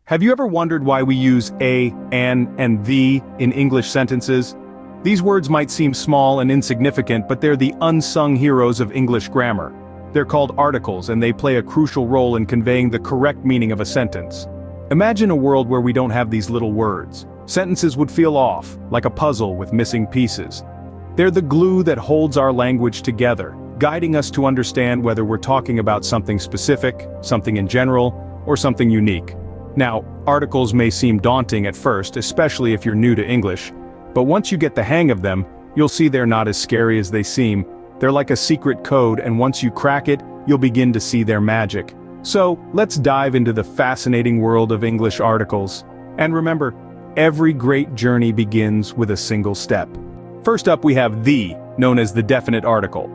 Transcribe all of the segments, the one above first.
Have you ever wondered why we use a, an, and the in English sentences? These words might seem small and insignificant, but they're the unsung heroes of English grammar. They're called articles, and they play a crucial role in conveying the correct meaning of a sentence. Imagine a world where we don't have these little words. Sentences would feel off, like a puzzle with missing pieces. They're the glue that holds our language together, guiding us to understand whether we're talking about something specific, something in general, or something unique. Now, articles may seem daunting at first, especially if you're new to English, but once you get the hang of them, you'll see they're not as scary as they seem. They're like a secret code, and once you crack it, you'll begin to see their magic. So, let's dive into the fascinating world of English articles. And remember, every great journey begins with a single step. First up, we have the, known as the definite article.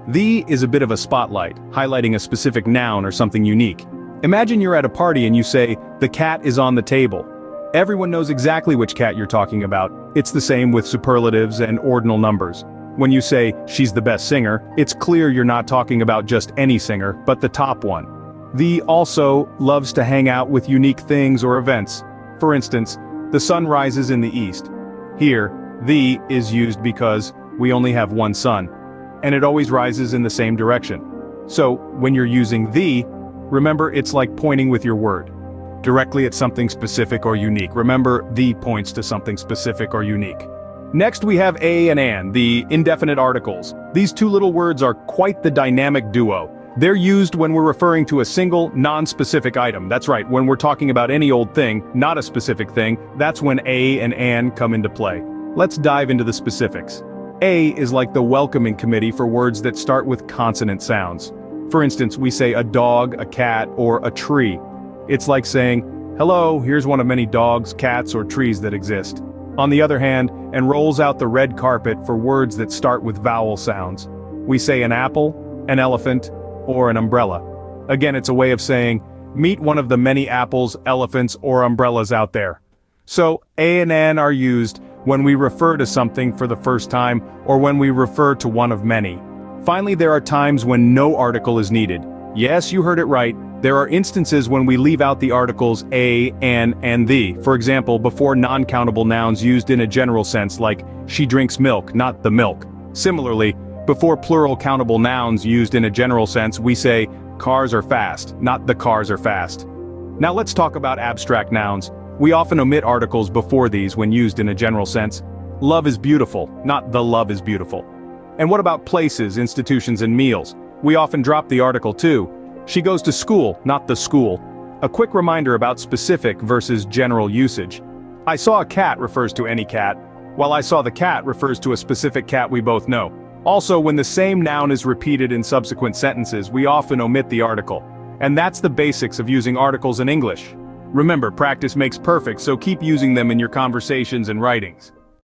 The is a bit of a spotlight, highlighting a specific noun or something unique. Imagine you're at a party and you say, "The cat is on the table." Everyone knows exactly which cat you're talking about. It's the same with superlatives and ordinal numbers. When you say, "She's the best singer," it's clear you're not talking about just any singer, but the top one. The also loves to hang out with unique things or events. For instance, the sun rises in the east. Here, the is used because we only have one sun, and it always rises in the same direction. So, when you're using the, remember it's like pointing with your word directly at something specific or unique. Remember, the points to something specific or unique. Next we have a and an, the indefinite articles. These two little words are quite the dynamic duo. They're used when we're referring to a single, non-specific item. That's right, when we're talking about any old thing, not a specific thing, that's when a and an come into play. Let's dive into the specifics. A is like the welcoming committee for words that start with consonant sounds. For instance, we say a dog, a cat, or a tree. It's like saying, "Hello, here's one of many dogs, cats, or trees that exist." On the other hand, and rolls out the red carpet for words that start with vowel sounds. We say an apple, an elephant, or an umbrella. Again, it's a way of saying, meet one of the many apples, elephants, or umbrellas out there. So, a and an are used when we refer to something for the first time, or when we refer to one of many. Finally, there are times when no article is needed. Yes, you heard it right. There are instances when we leave out the articles a, an, and the. For example, before non-countable nouns used in a general sense like, she drinks milk, not the milk. Similarly, before plural countable nouns used in a general sense, we say, cars are fast, not the cars are fast. Now let's talk about abstract nouns. We often omit articles before these when used in a general sense. Love is beautiful, not the love is beautiful. And what about places, institutions, and meals? We often drop the article too. She goes to school, not the school. A quick reminder about specific versus general usage. I saw a cat refers to any cat, while I saw the cat refers to a specific cat we both know. Also, when the same noun is repeated in subsequent sentences, we often omit the article. And that's the basics of using articles in English. Remember, practice makes perfect, so keep using them in your conversations and writings.